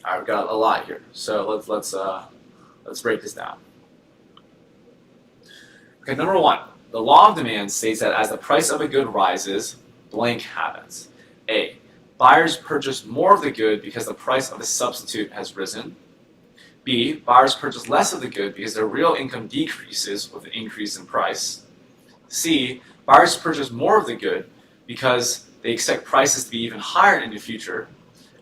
All right, we've got a lot here, so let's break this down. Okay, number one, the law of demand states that as the price of a good rises, blank happens. A. Buyers purchase more of the good because the price of the substitute has risen. B. Buyers purchase less of the good because their real income decreases with an increase in price. C. Buyers purchase more of the good because they expect prices to be even higher in the future.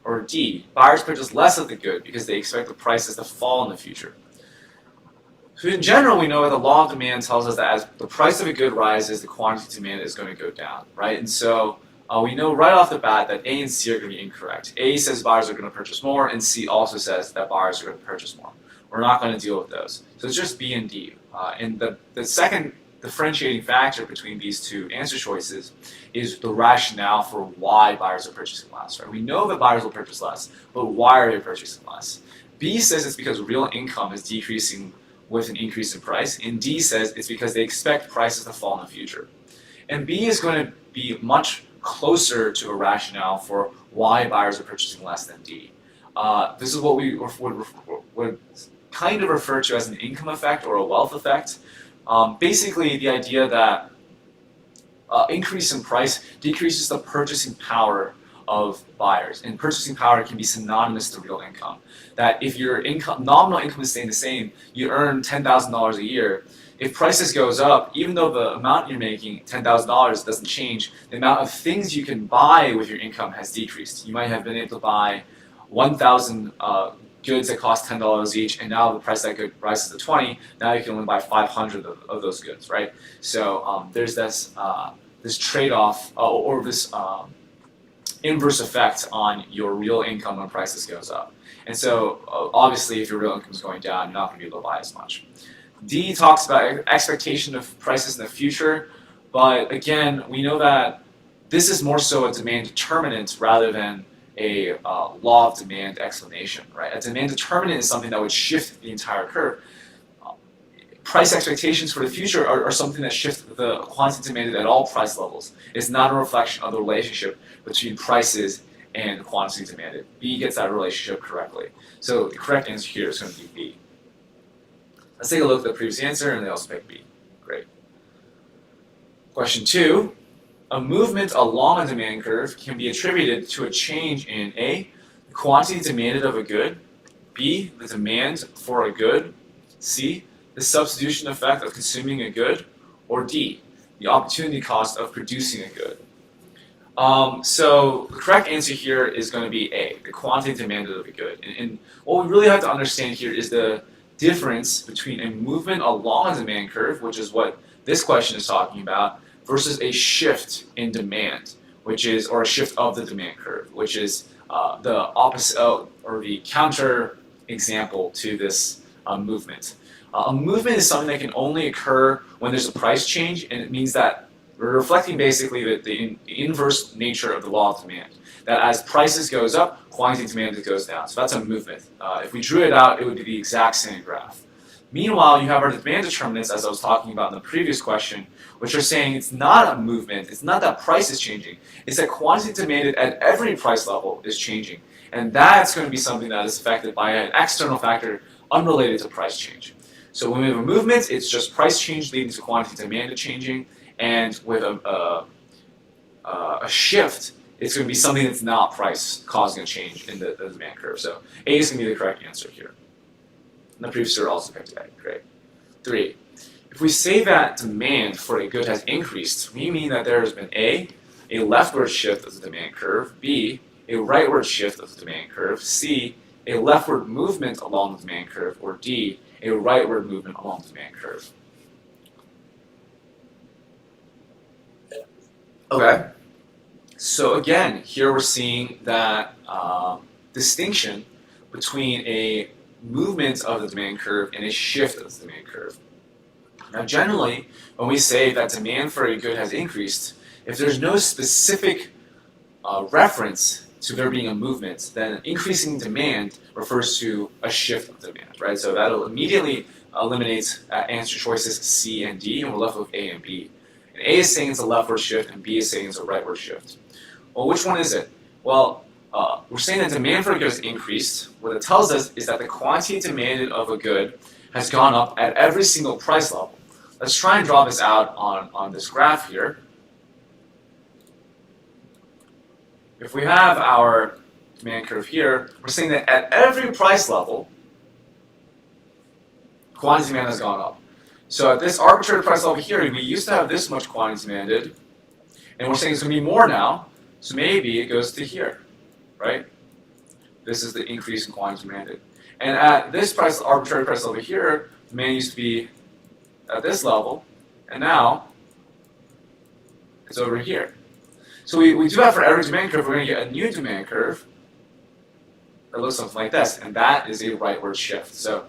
Or D. Buyers purchase less of the good because they expect the prices to fall in the future. So in general, we know that the law of demand tells us that as the price of a good rises, the quantity demand is going to go down, right? And so we know right off the bat that A and C are going to be incorrect. A says buyers are going to purchase more, and C also says that buyers are going to purchase more. We're not going to deal with those. So it's just B and D. And the second differentiating factor between these two answer choices is the rationale for why buyers are purchasing less, right? We know that buyers will purchase less, but why are they purchasing less? B says it's because real income is decreasing with an increase in price, and D says it's because they expect prices to fall in the future. And B is going to be much closer to a rationale for why buyers are purchasing less than D. This is what we would kind of refer to as an income effect or a wealth effect. Basically, the idea that increase in price decreases the purchasing power of buyers, and purchasing power can be synonymous to real income. That if your nominal income is staying the same, you earn $10,000 a year. If prices goes up, even though the amount you're making, $10,000, doesn't change, the amount of things you can buy with your income has decreased. You might have been able to buy 1,000 goods that cost $10 each, and now the price of that good rises to 20. Now you can only buy 500 of those goods, right? So there's this trade-off or this inverse effect on your real income when prices goes up. And so obviously if your real income is going down, you're not going to be able to buy as much. D talks about expectation of prices in the future, but again, we know that this is more so a demand determinant rather than a law of demand explanation, right? A demand determinant is something that would shift the entire curve. Price expectations for the future are something that shift the quantity demanded at all price levels. It's not a reflection of the relationship between prices and quantity demanded. B gets that relationship correctly. So the correct answer here is going to be B. Let's take a look at the previous answer, and they also pick B. Great. Question 2. A movement along a demand curve can be attributed to a change in A, the quantity demanded of a good, B, the demand for a good, C, the substitution effect of consuming a good, or D, the opportunity cost of producing a good. So the correct answer here is going to be A, the quantity demanded of a good. And what we really have to understand here is the difference between a movement along a demand curve, which is what this question is talking about, versus a shift in demand, or a shift of the demand curve, which is the opposite or the counter example to this movement. A movement is something that can only occur when there's a price change, and it means that we're reflecting basically the inverse nature of the law of demand. That as prices goes up, quantity demanded goes down. So that's a movement. If we drew it out, it would be the exact same graph. Meanwhile, you have our demand determinants, as I was talking about in the previous question, which are saying it's not a movement, it's not that price is changing, it's that quantity demanded at every price level is changing. And that's going to be something that is affected by an external factor unrelated to price change. So when we have a movement, it's just price change leading to quantity demanded changing, and with a shift, it's going to be something that's not price causing a change in the demand curve. So A is going to be the correct answer here. And the previous year also picked A. Great. 3. If we say that demand for a good has increased, we mean that there has been A, a leftward shift of the demand curve, B, a rightward shift of the demand curve, C, a leftward movement along the demand curve, or D, a rightward movement along the demand curve. Okay. So again, here we're seeing that distinction between a movement of the demand curve and a shift of the demand curve. Now generally, when we say that demand for a good has increased, if there's no specific reference to there being a movement, then increasing demand refers to a shift of demand, right? So that'll immediately eliminate answer choices C and D, and we're left with A and B. And A is saying it's a leftward shift, and B is saying it's a rightward shift. Well, which one is it? Well, we're saying that demand for a good has increased. What it tells us is that the quantity demanded of a good has gone up at every single price level. Let's try and draw this out on this graph here. If we have our demand curve here, we're saying that at every price level, quantity demand has gone up. So at this arbitrary price level here, we used to have this much quantity demanded, and we're saying it's going to be more now, so maybe it goes to here, right? This is the increase in quantity demanded. And at this price, arbitrary price level here, demand used to be at this level, and now it's over here. So we do have for every demand curve, we're going to get a new demand curve that looks something like this, and that is a rightward shift. So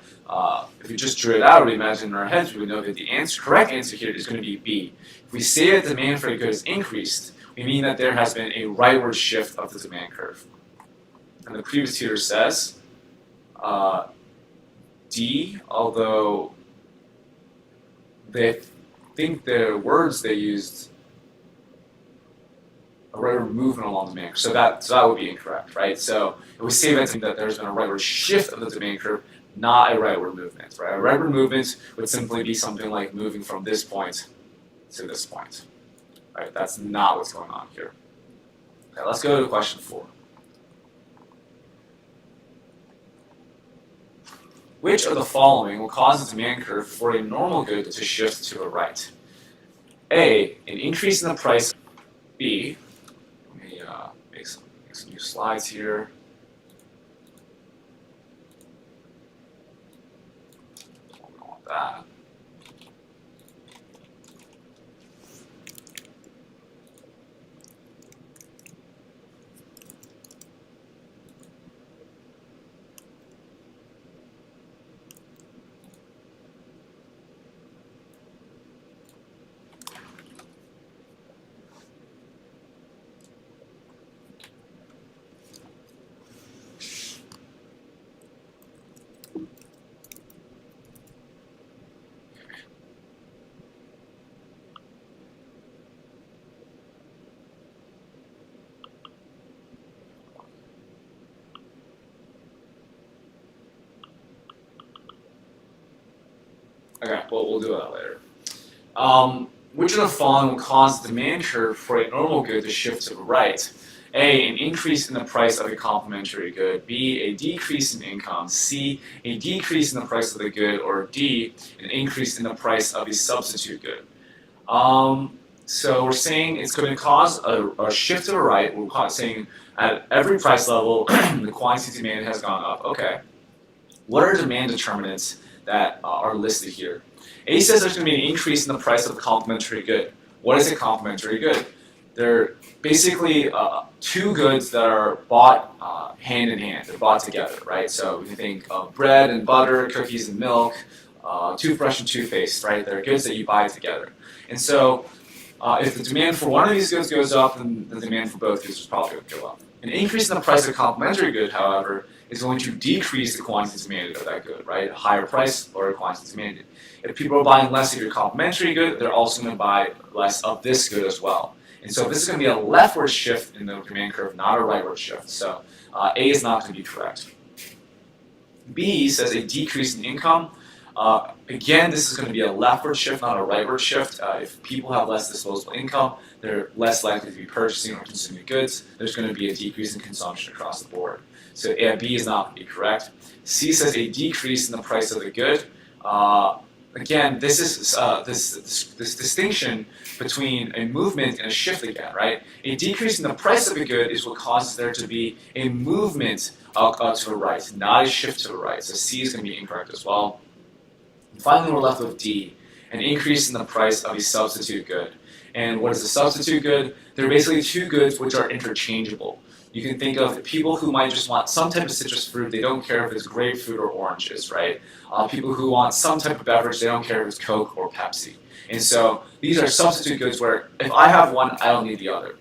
if we just drew it out, we imagine in our heads, we would know that the correct answer here is going to be B. If we say that demand for a good has increased, we mean that there has been a rightward shift of the demand curve. And the previous tutor says D, although they think the words they used a rightward movement along the demand curve. So that would be incorrect, right? So if we say that there's been a rightward shift of the demand curve, not a rightward movement, right? A rightward movement would simply be something like moving from this point to this point, right? That's not what's going on here. Okay, let's go to question 4. Which of the following will cause the demand curve for a normal good to shift to a right? A, an increase in the price. B, let me make some new slides here. Don't want that. Okay, well, we'll do that later. Which of the following will cause the demand curve for a normal good to shift to the right? A, an increase in the price of a complementary good. B, a decrease in income. C, a decrease in the price of the good. Or D, an increase in the price of a substitute good. So we're saying it's going to cause a shift to the right. We're saying at every price level, the quantity demand has gone up. Okay. What are demand determinants that are listed here? A says there's going to be an increase in the price of a complementary good. What is a complementary good? They're basically two goods that are bought hand in hand. They're bought together, right? So if you think of bread and butter, cookies and milk, toothbrush and toothpaste, right? They're goods that you buy together. And so if the demand for one of these goods goes up, then the demand for both goods is probably going to go up. An increase in the price of a complementary good, however, is going to decrease the quantity demanded of that good, right? A higher price, lower quantity demanded. If people are buying less of your complementary good, they're also going to buy less of this good as well. And so this is going to be a leftward shift in the demand curve, not a rightward shift. So A is not going to be correct. B says a decrease in income. Again, this is going to be a leftward shift, not a rightward shift. If people have less disposable income, they're less likely to be purchasing or consuming goods. There's going to be a decrease in consumption across the board. So B is not going to be correct. C says a decrease in the price of the good. Again, this is this distinction between a movement and a shift again, right? A decrease in the price of a good is what causes there to be a movement to the right, not a shift to the right. So C is going to be incorrect as well. And finally, we're left with D, an increase in the price of a substitute good. And what is a substitute good? They're basically two goods which are interchangeable. You can think of people who might just want some type of citrus fruit. They don't care if it's grapefruit or oranges, right? People who want some type of beverage. They don't care if it's Coke or Pepsi. And so these are substitute goods where if I have one, I don't need the other.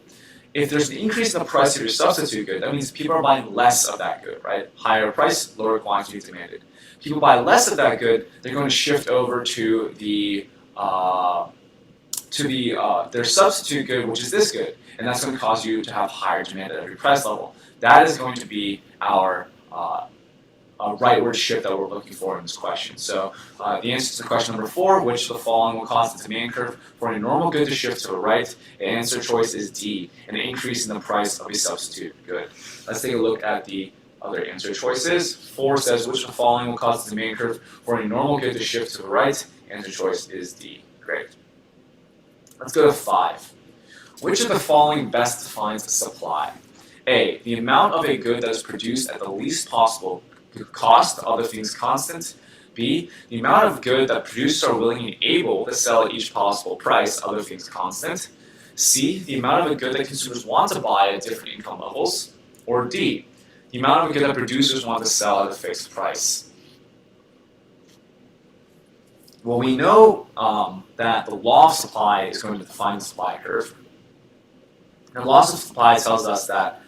If there's an increase in the price of your substitute good, that means people are buying less of that good, right? Higher price, lower quantity demanded. People buy less of that good, they're going to shift over to the to their substitute good, which is this good, and that's going to cause you to have higher demand at every price level. That is going to be our rightward shift that we're looking for in this question. So the answer to question number 4, which of the following will cause the demand curve for a normal good to shift to the right? The answer choice is D, an increase in the price of a substitute good. Let's take a look at the other answer choices. 4 says, which of the following will cause the demand curve for a normal good to shift to the right? Answer choice is D. Great. Let's go to 5. Which of the following best defines the supply? A, the amount of a good that is produced at the least possible cost, other things constant. B, the amount of good that producers are willing and able to sell at each possible price, other things constant. C, the amount of a good that consumers want to buy at different income levels. Or D, the amount of a good that producers want to sell at a fixed price. Well, we know that the law of supply is going to define the supply curve. And the law of supply tells us that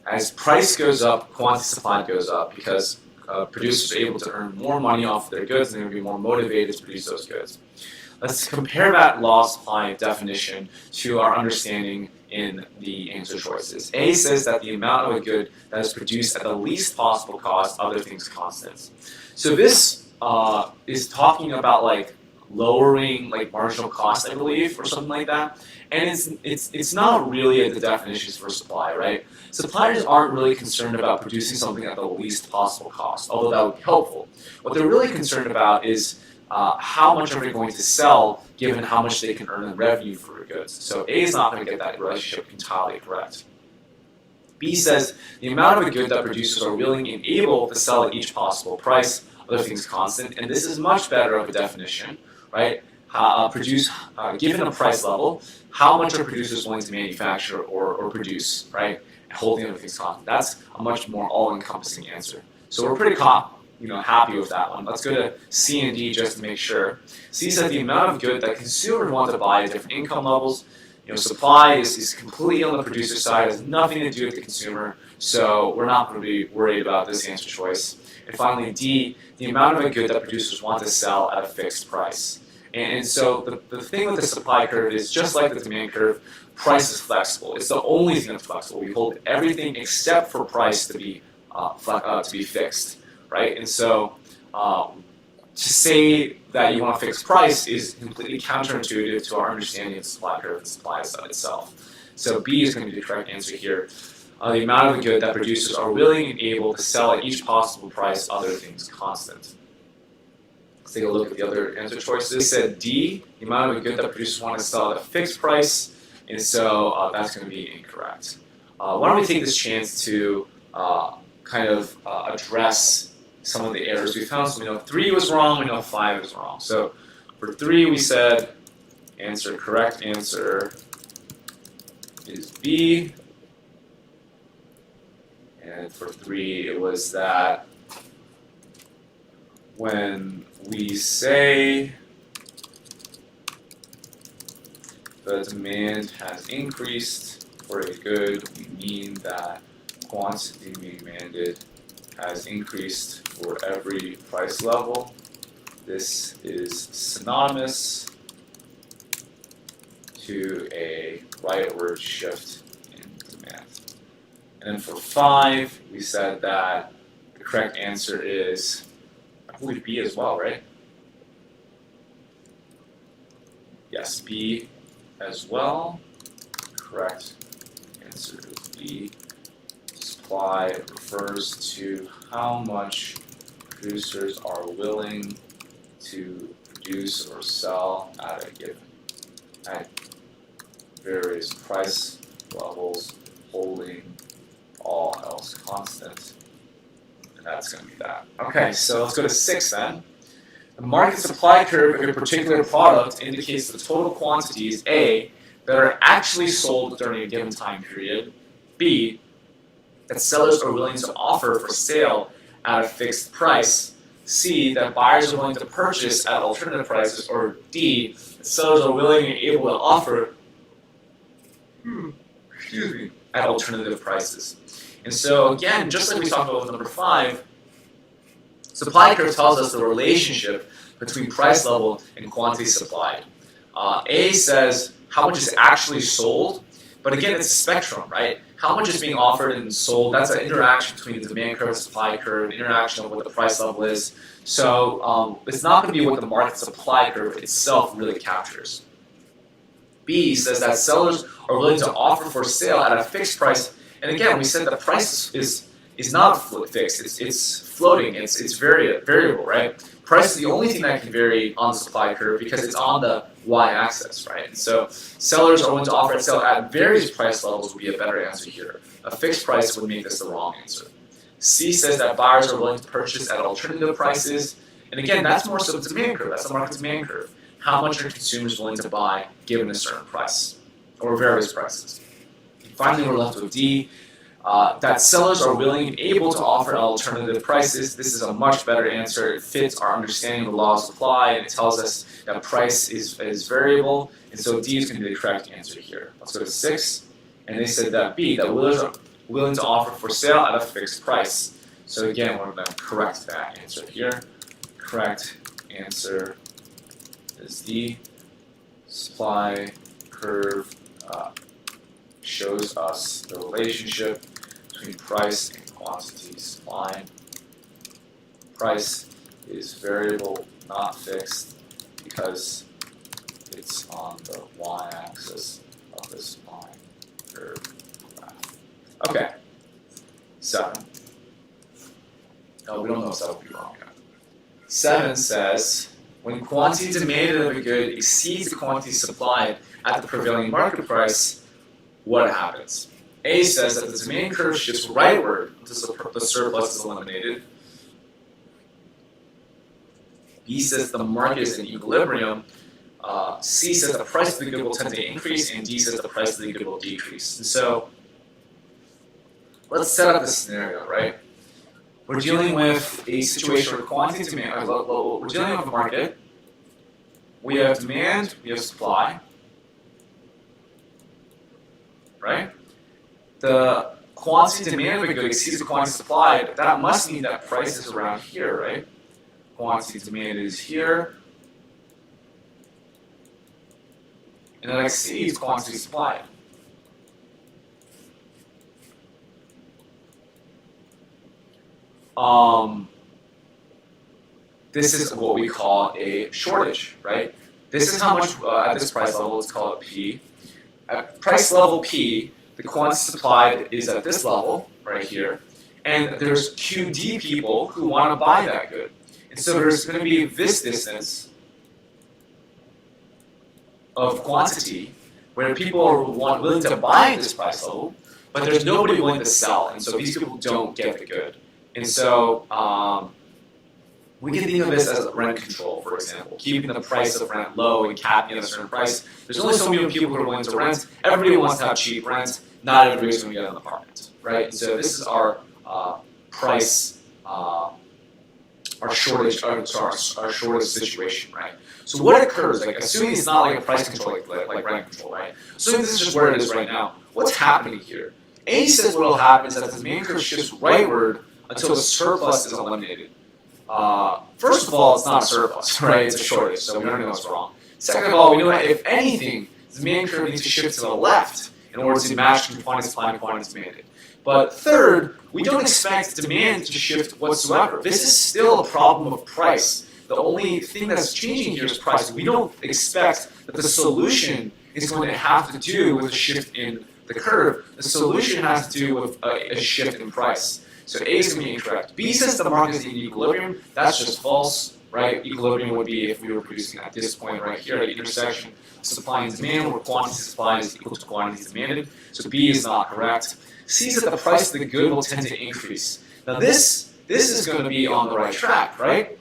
as price goes up, quantity supplied goes up because producers are able to earn more money off their goods and they're going to be more motivated to produce those goods. Let's compare that law of supply definition to our understanding in the answer choices. A says that the amount of a good that is produced at the least possible cost, other things constant. So this is talking about like lowering like marginal cost, I believe, or something like that. And it's not really the definitions for supply, right? Suppliers aren't really concerned about producing something at the least possible cost, although that would be helpful. What they're really concerned about is how much are they going to sell given how much they can earn in revenue for their goods. So A is not going to get that relationship entirely correct. B says the amount of a good that producers are willing and able to sell at each possible price, other things constant, and this is much better of a definition, right? Given a price level, how much are producers willing to manufacture or produce, right? And holding other things constant. That's a much more all-encompassing answer. So we're pretty happy with that one. Let's go to C and D just to make sure. C said the amount of good that consumers want to buy at different income levels. Supply is completely on the producer side, has nothing to do with the consumer, so we're not going to be worried about this answer choice. And finally, D, the amount of a good that producers want to sell at a fixed price. And so the thing with the supply curve is just like the demand curve, price is flexible. It's the only thing that's flexible. We hold everything except for price to be fixed, right? And so to say that you want a fixed price is completely counterintuitive to our understanding of the supply curve and the supply side itself. So B is going to be the correct answer here. The amount of the good that producers are willing and able to sell at each possible price, other things constant. Let's take a look at the other answer choices. They said D, the amount of a good that producers want to sell at a fixed price, and so that's going to be incorrect. Why don't we take this chance to address some of the errors we found. So we know 3 was wrong, we know 5 is wrong. So for 3 we said correct answer is B. And for 3 it was that when we say the demand has increased for a good, we mean that quantity demanded has increased for every price level. This is synonymous to a rightward shift in demand. And then for 5, we said that the correct answer is, I believe B as well, right? Yes, B as well. Correct answer is B. Supply refers to how much producers are willing to produce or sell at various price levels, holding all else constant. And that's going to be that. Okay, so let's go to 6 then. The market supply curve of a particular product indicates the total quantities, A, that are actually sold during a given time period, B, that sellers are willing to offer for sale at a fixed price, C, that buyers are willing to purchase at alternative prices, or D, that sellers are willing and able to offer at alternative prices. And so again, just like we talked about with number 5, supply curve tells us the relationship between price level and quantity supplied. A says how much is actually sold, but again, it's a spectrum, right? How much is being offered and sold, that's an interaction between the demand curve and supply curve, interaction of what the price level is. So it's not going to be what the market supply curve itself really captures. B says that sellers are willing to offer for sale at a fixed price. And again, we said the price is not fixed, it's floating, it's variable, right? Price is the only thing that can vary on the supply curve because it's on the y-axis, right? And so sellers are willing to offer at sale at various price levels would be a better answer here. A fixed price would make this the wrong answer. C says that buyers are willing to purchase at alternative prices. And again, that's more so the demand curve. That's the market demand curve. How much are consumers willing to buy given a certain price or various prices? And finally, we're left with D. That sellers are willing and able to offer alternative prices. This is a much better answer. It fits our understanding of the law of supply, and it tells us that price is variable, and so D is going to be the correct answer here. Let's go to 6, and they said that B, that sellers are willing to offer for sale at a fixed price. So again, we're going to correct that answer here. Correct answer is D. Supply curve shows us the relationship between price and quantity supply. Price is variable, not fixed, because it's on the y-axis of the supply curve graph. Okay, 7. No, we don't know if 7 would be wrong yet. 7 says, when quantity demanded of a good exceeds the quantity supplied at the prevailing market price, what happens? A says that the demand curve shifts rightward until the surplus is eliminated. B says the market is in equilibrium. C says the price of the good will tend to increase, and D says the price of the good will decrease. And so, let's set up this scenario, right? We're dealing with a situation where quantity demand, we're dealing with a market. We have demand, we have supply, right? The quantity demand of a good exceeds the quantity supplied. That must mean that price is around here, right? Quantity demand is here, and that exceeds quantity supplied. This is what we call a shortage, right? This is how much at this price level, let's call it P. At price level P, the quantity supplied is at this level, right here, and there's QD people who want to buy that good. And so there's going to be this distance of quantity where people are willing to buy at this price level, but there's nobody willing to sell, and so these people don't get the good. And so we can think of this as rent control, for example, keeping the price of rent low and capping at a certain price. There's only so many people who are willing to rent. Everybody wants to have cheap rent. Not everybody's going to get an apartment, right? And so this is our price, our shortage, our shortage situation, right? So what occurs, like assuming it's not like a price control, like rent control, right? Assuming this is just where it is right now, what's happening here? A says what will happen is that the demand curve shifts rightward until the surplus is eliminated. First of all, it's not a surplus, right? It's a shortage, so we don't know what's wrong. Second of all, we know that if anything, the demand curve needs to shift to the left in order to match quantity supply and quantity demanded. But third, we don't expect demand to shift whatsoever. This is still a problem of price. The only thing that's changing here is price. We don't expect that the solution is going to have to do with a shift in the curve. The solution has to do with a shift in price. So A is going to be incorrect. B says the market is in equilibrium. That's just false, right? Equilibrium would be if we were producing at this point right here at the intersection of supply and demand, where quantity supplied is equal to quantity demanded. So B is not correct. C says that the price of the good will tend to increase. Now this is going to be on the right track, right?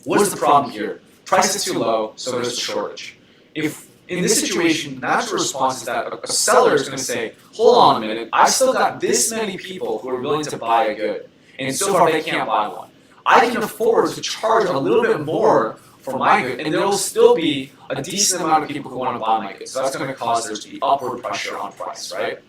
What is the problem here? Price is too low, so there's a shortage. If in this situation, natural response is that a seller is going to say, hold on a minute, I've still got this many people who are willing to buy a good, and so far they can't buy one. I can afford to charge a little bit more for my good, and there will still be a decent amount of people who want to buy my good. So that's going to cause there to be upward pressure on price, right?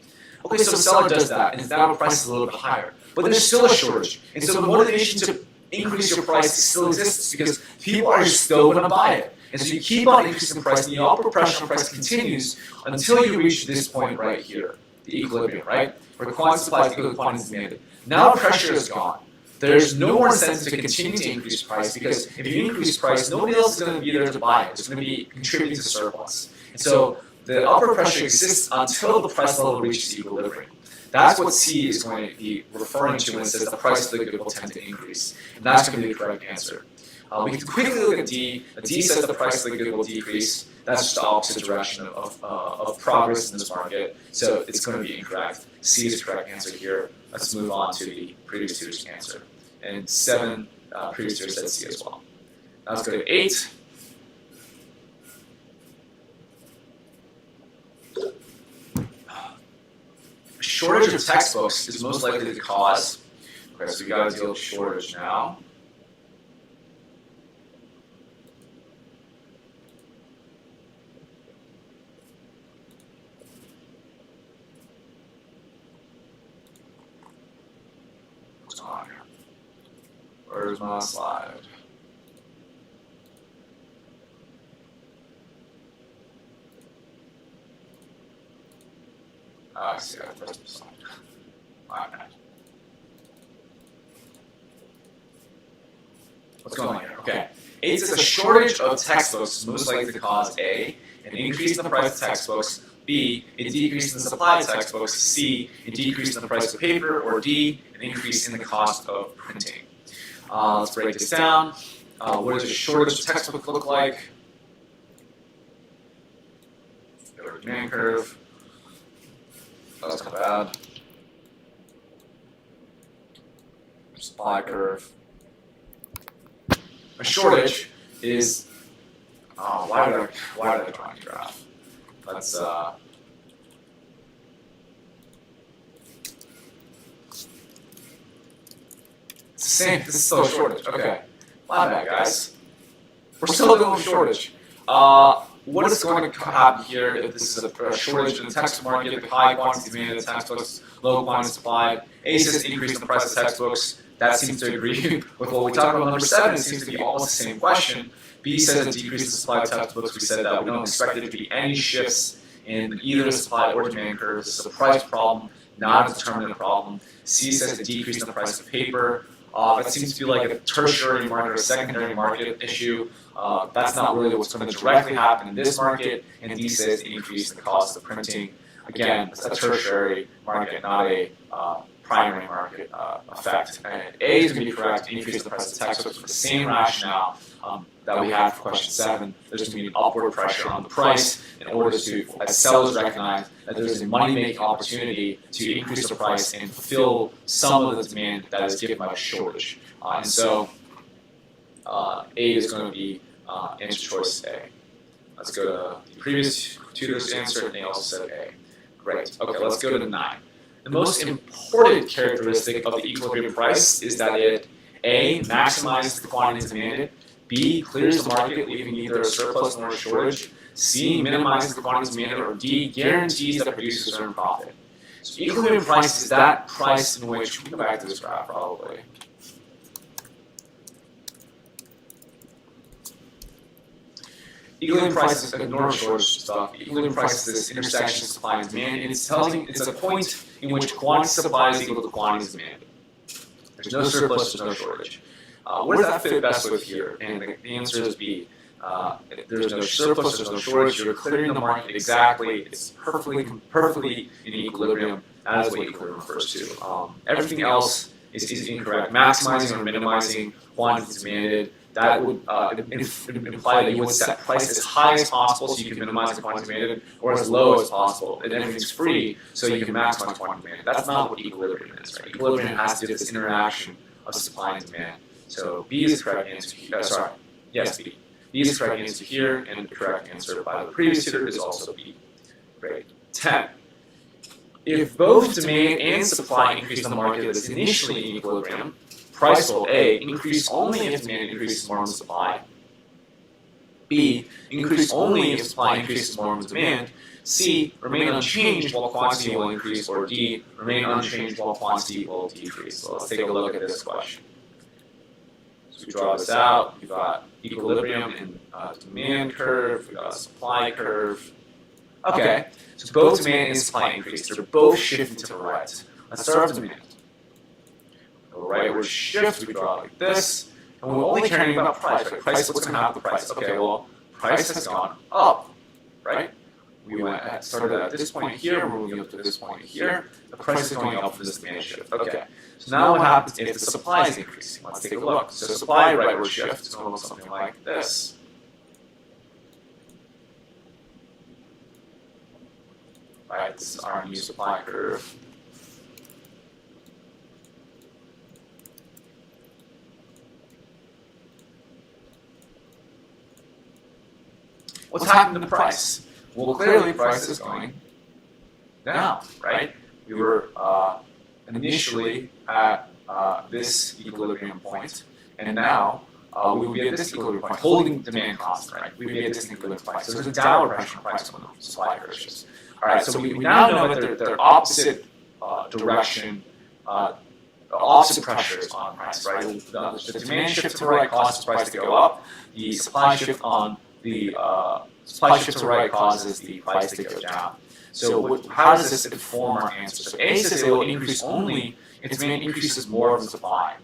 Okay, so the seller does that, and now the price is a little bit higher. But there's still a shortage, and so the motivation to increase your price still exists because people are still going to buy it. And so you keep on increasing the price, and the upward pressure on price continues until you reach this point right here, the equilibrium, right? Where quantity supply is equal to quantity demanded. Now pressure is gone. There's no more incentive to continue to increase price, because if you increase price, nobody else is going to be there to buy it. It's going to be contributing to surplus. And so the upward pressure exists until the price level reaches equilibrium. That's what C is going to be referring to when it says the price of the good will tend to increase. And that's going to be the correct answer. We can quickly look at D. D says the price of the good will decrease. That's just the opposite direction of progress in this market. So it's going to be incorrect. C is the correct answer here. Let's move on to the previous tutor's answer. And 7 previous tutors said C as well. Now let's go to 8. A shortage of textbooks is most likely to cause. Okay, so we got to deal with shortage now. What's on here? Where's my slide? I see, I pressed the slide. My bad. What's going on here? Okay. 8 says a shortage of textbooks is most likely to cause A, an increase in the price of textbooks, B, a decrease in the supply of textbooks, C, a decrease in the price of paper, or D, an increase in the cost of printing. Let's break this down. What does a shortage of textbook look like? Go to the demand curve. That's not bad. Supply curve. A shortage is. Why did I draw a graph? Let's. It's the same. This is still a shortage. Okay. My bad, guys. We're still going with shortage. What is going to happen here if this is a shortage in the textbook market, the high quantity demand of textbooks, low quantity supply? A says increase in the price of textbooks. That seems to agree with what we talked about. Number 7, it seems to be almost the same question. B says a decrease in the supply of textbooks. We said that we don't expect there to be any shifts in either the supply or demand curve. This is a price problem, not a determinant problem. C says a decrease in the price of paper. It seems to be like a tertiary market or a secondary market issue. That's not really what's going to directly happen in this market. And D says increase in the cost of printing. Again, it's a tertiary market, not a primary market effect. And A is going to be correct, increase in the price of textbooks for the same rationale that we had for question 7. There's going to be an upward pressure on the price in order to, as sellers recognize that there's a money-making opportunity to increase the price and fulfill some of the demand that is given by the shortage. And so A is going to be answer choice A. Let's go to the previous tutor's answer, and they also said A. Great. Okay, let's go to 9. The most important characteristic of the equilibrium price is that it, A, maximizes the quantity demanded, B, clears the market, leaving neither a surplus nor a shortage, C, minimizes the quantity demanded, or D, guarantees that producers earn profit. So equilibrium price is that price in which, we can go back to this graph probably. Equilibrium price is ignore shortage stuff. Equilibrium price is this intersection of supply and demand, and it's a point in which quantity supply is equal to quantity demand. There's no surplus, there's no shortage. Where does that fit best with here? And the answer is B. There's no surplus, there's no shortage. You're clearing the market exactly. It's perfectly in equilibrium. That is what equilibrium refers to. Everything else is incorrect. Maximizing or minimizing quantity demanded. That would imply that you would set price as high as possible so you can minimize the quantity demanded, or as low as possible, and everything's free so you can maximize quantity demanded. That's not what equilibrium is, right? Equilibrium has to do with this interaction of supply and demand. So B is the correct answer. Yes, B. B is the correct answer here, and the correct answer by the previous tutor is also B. Great. 10. If both demand and supply increase in the market that is initially in equilibrium, price will A, increase only if demand increases more than supply. B, increase only if supply increases more than demand. C, remain unchanged while quantity will increase. Or D, remain unchanged while quantity will decrease. So let's take a look at this question. So we draw this out. We've got equilibrium in demand curve. We've got a supply curve. Okay, so both demand and supply increase. They're both shifting to the right. Let's start with demand. The rightward shift, we draw like this. And we're only caring about price, right? Price, what's going to happen with price? Okay, well, price has gone up, right? We started at this point here, we're moving up to this point here. The price is going up for this demand shift. Okay, so now what happens if the supply is increasing? Let's take a look. So supply rightward shift is going to look something like this. Right, this is our new supply curve. What's happened to price? Well, clearly price is going down, right? We were initially at this equilibrium point, and now we will be at this equilibrium point, holding demand constant, right? We will be at this equilibrium point. So there's a downward pressure on price when the supply curve shifts. All right, so we now know that they're opposite direction, opposite pressures on price, right? The demand shift to the right causes price to go up. The supply shift on the supply shift to the right causes the price to go down. So how does this inform our answer? So A says it will increase only if demand increases more than supply.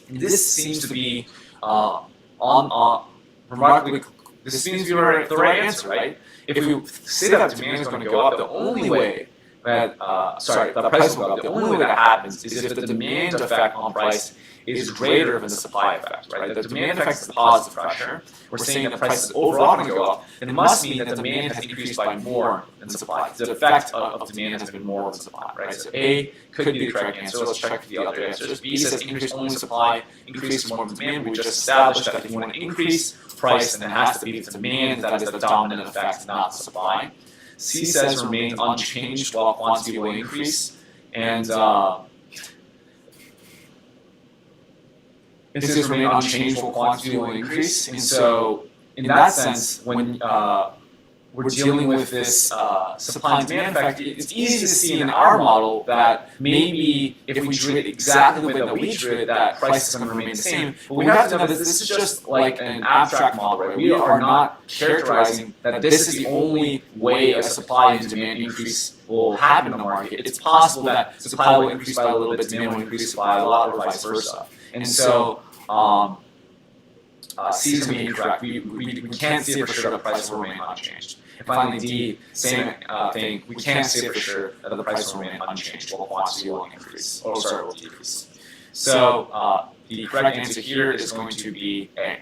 And this seems to be remarkably. This seems to be the right answer, right? If we say that demand is going to go up, the only way that the price will go up, the only way that happens is if the demand effect on price is greater than the supply effect, right? The demand effect is the positive pressure. We're saying that price is overall going to go up, then it must mean that demand has increased by more than supply. The effect of demand has been more than supply, right? So A could be the correct answer. Let's check the other answers. B says increase only supply, increase more than demand. We just established that if you want to increase price, then it has to be the demand that is the dominant effect, not the supply. C says remains unchanged while quantity will increase, and it says remain unchanged while quantity will increase. And so, in that sense, when we're dealing with this supply and demand effect, it's easy to see in our model that maybe if we drew it exactly the way that we drew it, that price is going to remain the same. But we have to know that this is just like an abstract model, right? We are not characterizing that this is the only way a supply and demand increase will happen in the market. It's possible that supply will increase by a little bit, demand will increase by a lot, or vice versa. And so, C is going to be incorrect. We can't say for sure that the price will remain unchanged. And finally, D, same thing. We can't say for sure that the price will remain unchanged while quantity will increase, will decrease. So the correct answer here is going to be A.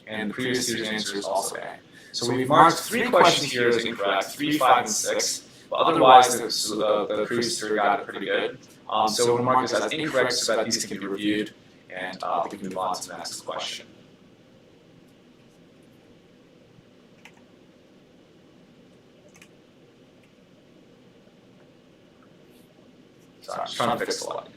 And the previous year's answer is also A. So we've marked 3 questions here as incorrect, 3, 5, and 6. But otherwise, the previous year got it pretty good. So we'll mark this as incorrect so that these can be reviewed, and we can move on to the next question. Sorry, I'm just trying to fix the lighting.